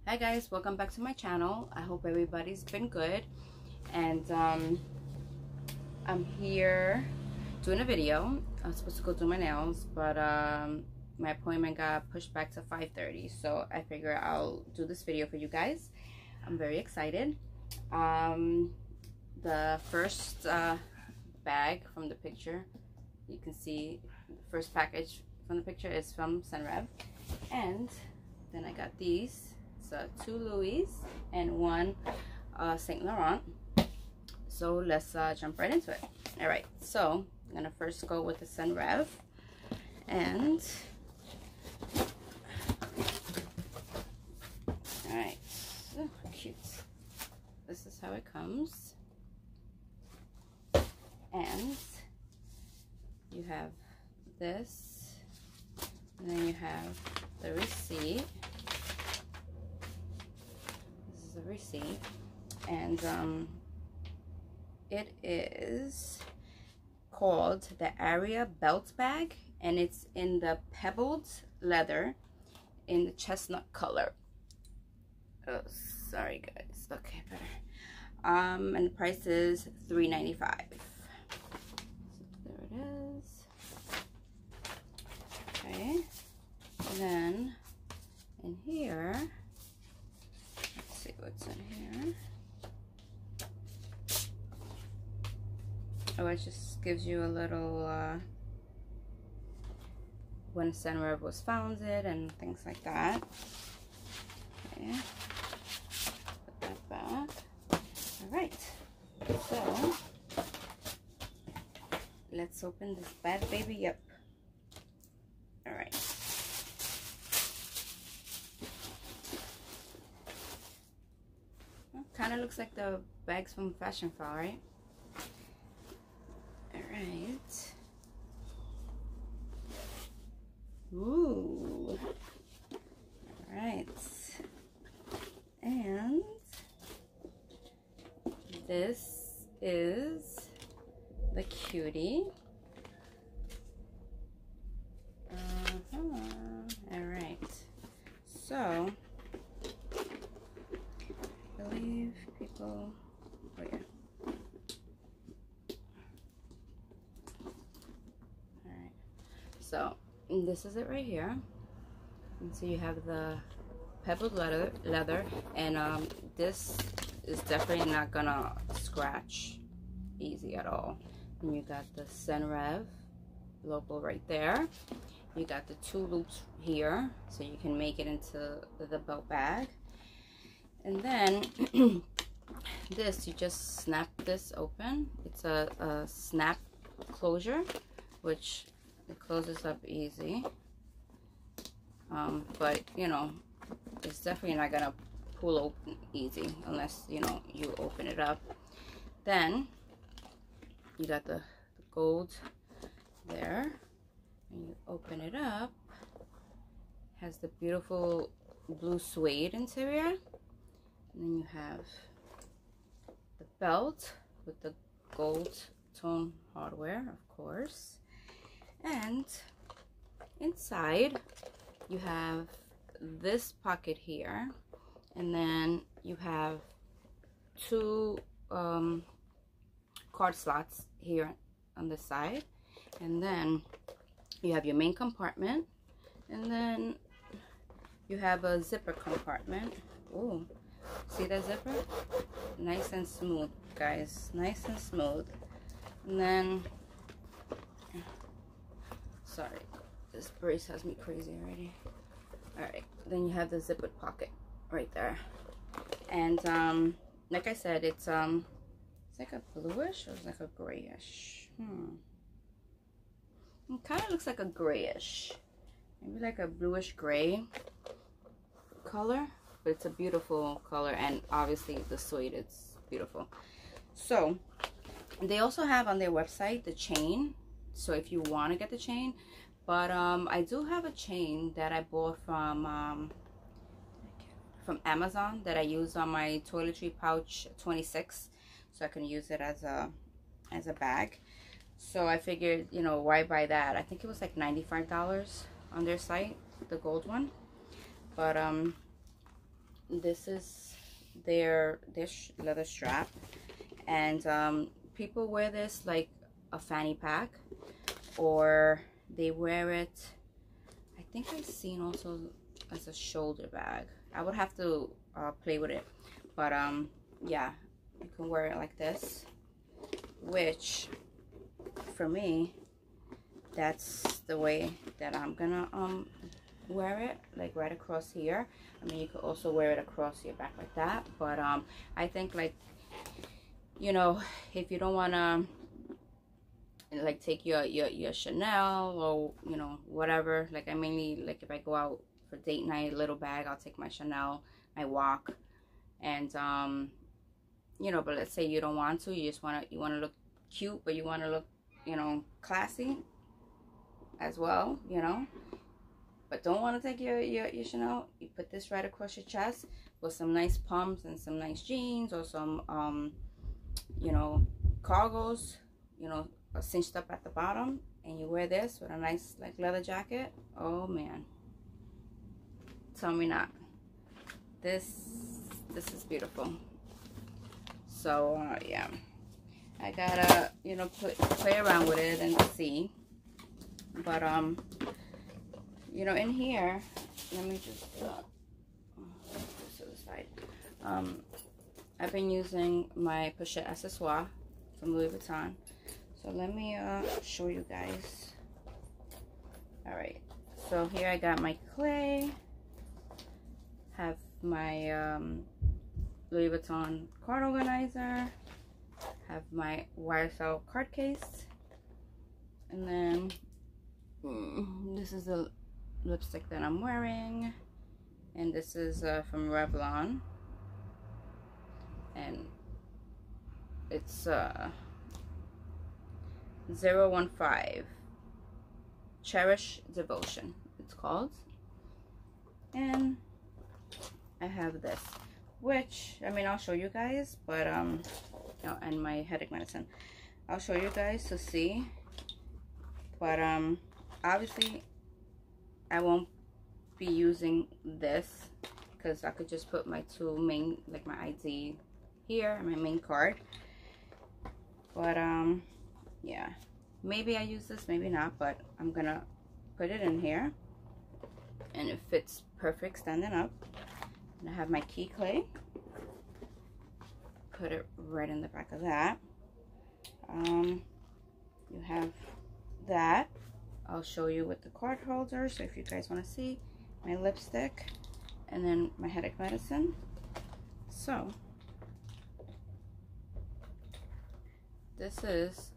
Hi guys, welcome back to my channel. I hope everybody's been good, and I'm here doing a video. I was supposed to go do my nails, but my appointment got pushed back to 5:30, so I figure I'll do this video for you guys. I'm very excited. The first bag from the picture, you can see the first package from the picture is from Senreve, and then I got these. So 2 Louis and 1 Saint Laurent. So let's jump right into it. All right, so I'm gonna first go with the Senreve, and all right, so cute. This is how it comes, and you have this, and then you have the receipt. The receipt, and it is called the Aria belt bag, and it's in the pebbled leather in the chestnut color. Oh, sorry guys. Okay, better. And the price is $3.95. So there it is. Okay, and then in here, see what's in here. Oh, it just gives you a little when Senreve was founded and things like that. Okay, put that back. All right, so let's open this bad baby up. All right. Kind of looks like the bags from Fashion Fall, right? All right. Ooh. All right. And this is the cutie. All right. So people, oh yeah. All right, so this is it right here. And so you have the pebbled leather, and this is definitely not gonna scratch easy at all. And you got the Senreve logo right there. You got the 2 loops here, so you can make it into the belt bag. And then this, you just snap this open. It's a snap closure, which it closes up easy. But you know, it's definitely not gonna pull open easy unless you know you open it up. Then you got the gold there, and you open it up. It has the beautiful blue suede interior. And then you have the belt with the gold tone hardware, of course. And inside you have this pocket here, and then you have 2 card slots here on the side, and then you have your main compartment, and then you have a zipper compartment. Ooh. See that zipper? Nice and smooth, guys. Nice and smooth. And then, sorry, this brace has me crazy already. Alright, then you have the zippered pocket right there. And like I said, it's like a bluish or it's like a grayish. It kind of looks like a grayish. Maybe like a bluish gray color. But it's a beautiful color, and obviously the suede is beautiful. So they also have on their website the chain, so if you want to get the chain. But I do have a chain that I bought from Amazon that I use on my toiletry pouch 26, so I can use it as a bag. So I figured, you know, why buy that? I think it was like $95 on their site, the gold one. But this is their leather strap, and people wear this like a fanny pack, or they wear it, I think I've seen also as a shoulder bag. I would have to play with it, but yeah, you can wear it like this, which for me, that's the way that I'm gonna wear it, like right across here. I mean, you could also wear it across your back like that, but I think, like, you know, if you don't want to like take your Chanel, or you know, whatever, like I mainly, like if I go out for date night, little bag, I'll take my Chanel, my walk, and you know, but let's say you don't want to, you just want to look cute, but you want to look, you know, classy as well, you know, but don't want to take your Chanel, you put this right across your chest with some nice pumps and some nice jeans, or some you know, cargos, you know, cinched up at the bottom, and you wear this with a nice like leather jacket. Oh man, tell me not. This is beautiful. So yeah, I gotta, you know, play around with it and see. But you know, in here, let me just put this to the side. I've been using my pochette accessoire from Louis Vuitton. So let me show you guys. All right, so here I got my clay, have my Louis Vuitton card organizer, have my YSL card case, and then this is the lipstick that I'm wearing, and this is from Revlon, and it's 015 Cherish Devotion, it's called. And I have this, which, I mean, I'll show you guys, but you know, and my headache medicine, I'll show you guys to see, but obviously I won't be using this, because I could just put my two main, like my ID here, my main card. But yeah, maybe I use this, maybe not, but I'm gonna put it in here, and it fits perfect standing up. And I have my key clay, put it right in the back of that. You have that. I'll show you with the card holder, so if you guys want to see my lipstick, and then my headache medicine. So this is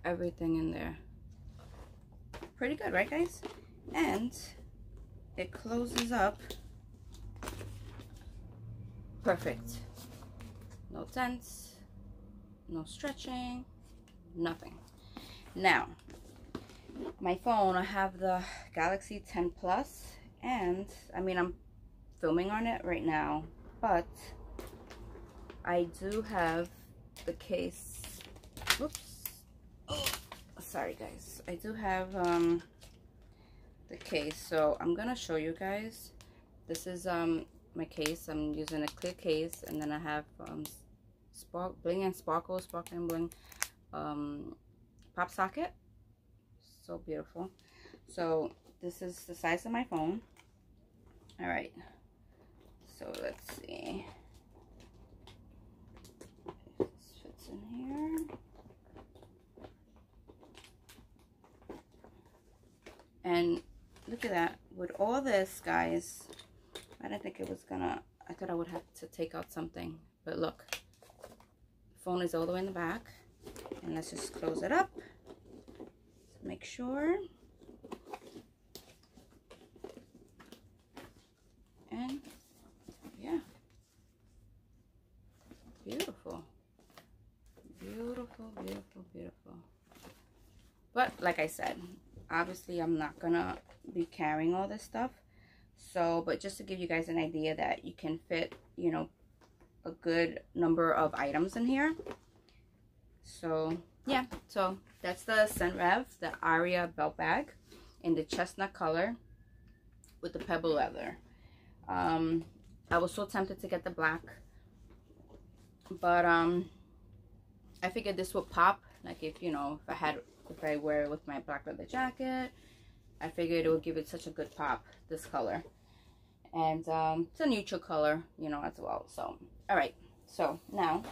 everything in there. Pretty good, right guys? And it closes up perfect. No dents, no stretching, nothing. Now, my phone, I have the Galaxy 10 Plus, and I mean, I'm filming on it right now, but I do have the case. Whoops. Oh, sorry guys. I do have the case, so I'm gonna show you guys. This is my case. I'm using a clear case, and then I have bling and sparkle, sparkling bling pop socket. So beautiful. So this is the size of my phone. All right, so let's see. This fits in here. And look at that. With all this, guys, I didn't think it was gonna, I thought I would have to take out something, but look, the phone is all the way in the back. And let's just close it up to make sure. And yeah, beautiful, beautiful, beautiful, beautiful. But like I said, obviously I'm not gonna be carrying all this stuff, so, but just to give you guys an idea that you can fit, you know, a good number of items in here. So yeah, so that's the Senreve, the Aria belt bag in the chestnut color with the pebble leather. I was so tempted to get the black, but I figured this would pop. Like if, you know, if I wear it with my black leather jacket, I figured it would give it such a good pop, this color. And it's a neutral color, you know, as well. So, all right. So now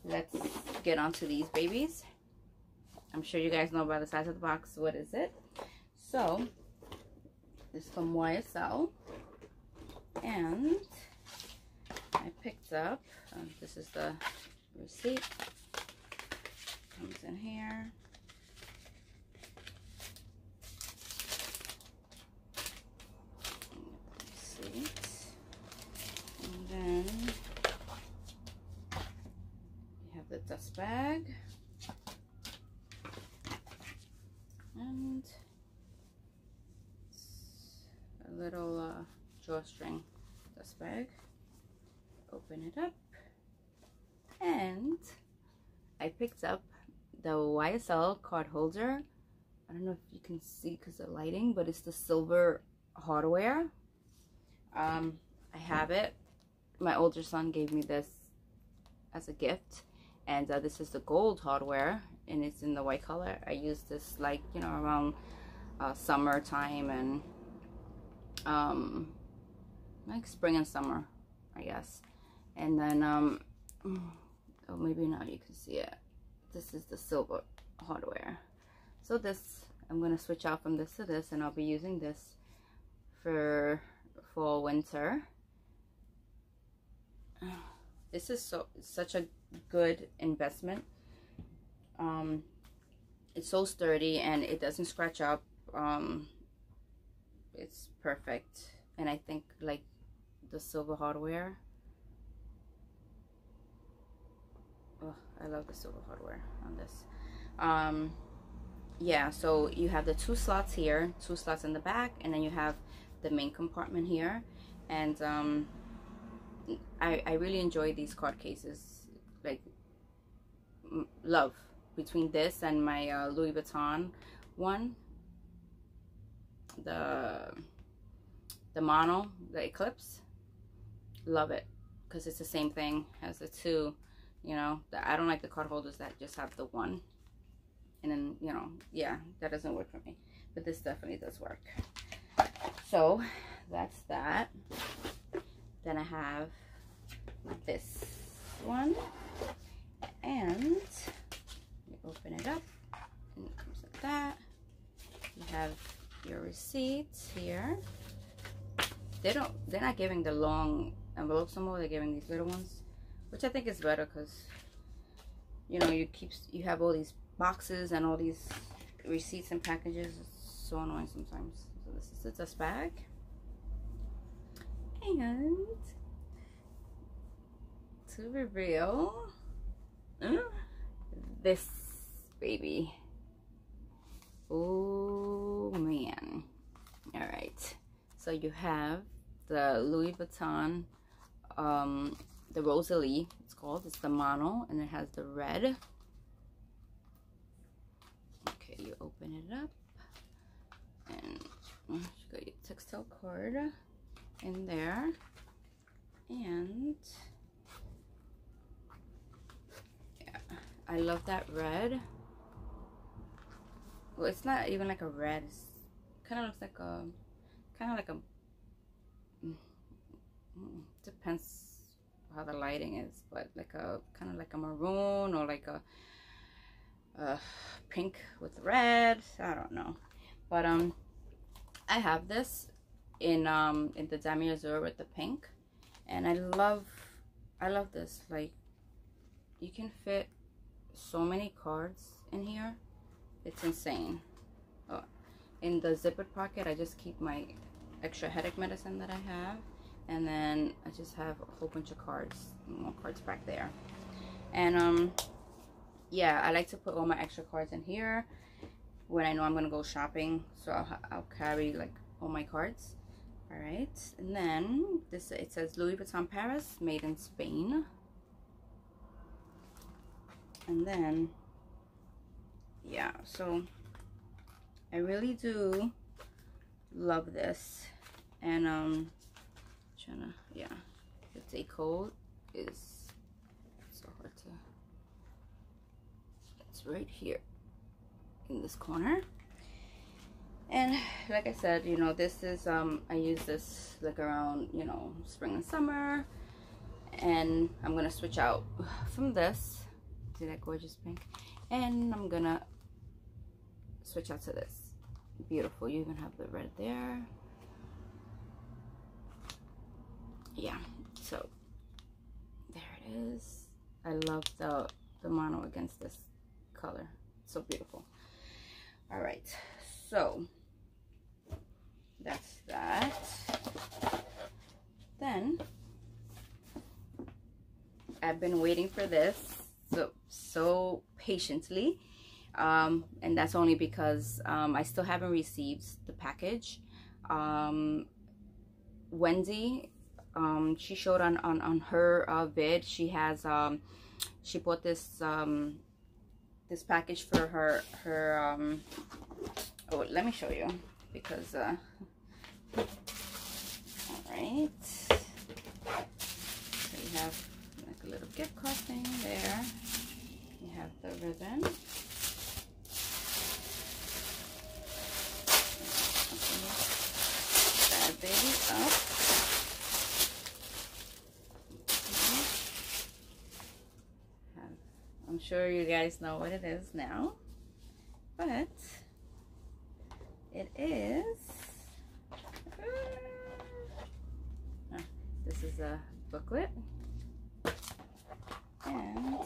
let's get onto these babies. I'm sure you guys know by the size of the box, what is it? So this is from YSL, and I picked up, this is the receipt, comes in here. Receipt, and then you have the dust bag, and a little drawstring dust bag. Open it up, and I picked up the YSL card holder. I don't know if you can see because of the lighting, but it's the silver hardware. I have it. My older son gave me this as a gift, and this is the gold hardware, and it's in the white color. I use this, like, you know, around summertime and like spring and summer, I guess. And then oh, maybe now you can see it. This is the silver hardware. So this, I'm gonna switch out from this to this, and I'll be using this for fall winter. This is such a good investment. It's so sturdy and it doesn't scratch up. It's perfect. And I think, like, the silver hardware, oh, I love the silver hardware on this. Yeah, so you have the 2 slots here, 2 slots in the back, and then you have the main compartment here. And I really enjoy these card cases. Like, love between this and my Louis Vuitton one, the mono, the Eclipse. Love it because it's the same thing as the 2. You know, I don't like the card holders that just have the 1, and then, you know, yeah, that doesn't work for me, but this definitely does work. So that's that. Then I have this one, and you open it up and it comes like that. You have your receipts here. They're not giving the long envelopes anymore. They're giving these little ones, which I think is better because, you know, you have all these boxes and all these receipts and packages. It's so annoying sometimes. So this is the dust bag, and to reveal this baby. Oh man. All right, so you have the Louis Vuitton, the Rosalie, it's called. It's the mono, and it has the red. Okay, you open it up, and you got your textile card in there, and yeah, I love that red. Well, it's not even like a red. It's kind of looks like a, depends how the lighting is, but like a kind of like a maroon, or like a pink with red. I don't know, but I have this in the Damier Azur with the pink, and I love this. Like, you can fit so many cards in here. It's insane. Oh, in the zippered pocket, I just keep my extra headache medicine that I have, and then I just have a whole bunch of cards, more cards back there. And yeah, I like to put all my extra cards in here when I know I'm gonna go shopping, so I'll carry like all my cards. All right, and then this, it says Louis Vuitton Paris, made in Spain. And then, yeah, so I really do love this. And trying trying to, yeah, the day code is so hard to, it's right here in this corner. And like I said, you know, this is I use this like around, you know, spring and summer, and I'm gonna switch out from this. See that gorgeous pink? And I'm gonna switch out to this. Beautiful. You even have the red there. Yeah, so there it is. I love the mono against this color. It's so beautiful. All right, so that's that. Then I've been waiting for this so patiently, and that's only because I still haven't received the package. Wendy, she showed on her vid, she has she bought this this package for her oh, let me show you, because all right, so you have like a little gift card thing there. You have the ribbon. That baby up. I'm sure you guys know what it is now, but it is this is a booklet, and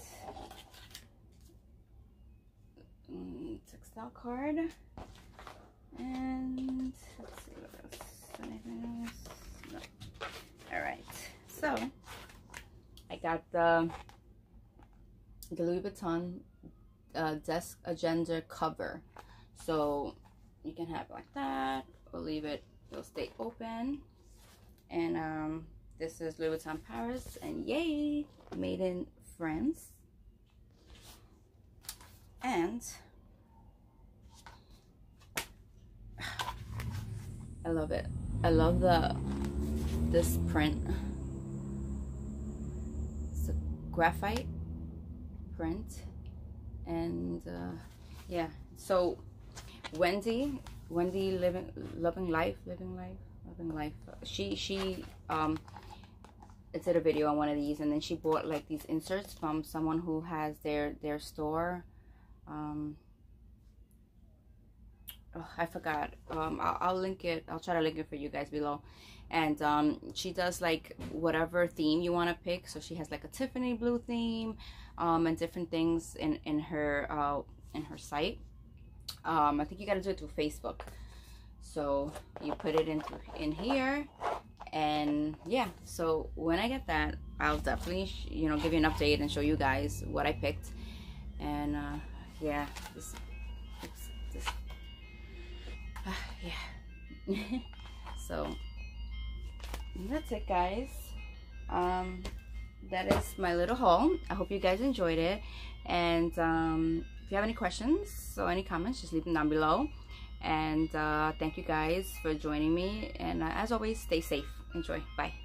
textile card, and let's see what else. Anything else? No. All right, so I got the Louis Vuitton desk agenda cover, so you can have it like that or leave it, it'll stay open. And this is Louis Vuitton Paris, and yay, made in France. And I love it. I love this print. It's a graphite print, and yeah, so Wendy loving life, she did a video on one of these, and then she bought like these inserts from someone who has their store. Oh, I forgot. I'll link it. I'll try to link it for you guys below. And she does like whatever theme you want to pick. So she has like a Tiffany blue theme, and different things in her site. I think you got to do it through Facebook. So you put it in here, and yeah. So when I get that, I'll definitely you know, give you an update and show you guys what I picked. And yeah, yeah. So that's it, guys. That is my little haul. I hope you guys enjoyed it, and if you have any questions or any comments, just leave them down below. And thank you guys for joining me, and as always, stay safe. Enjoy. Bye.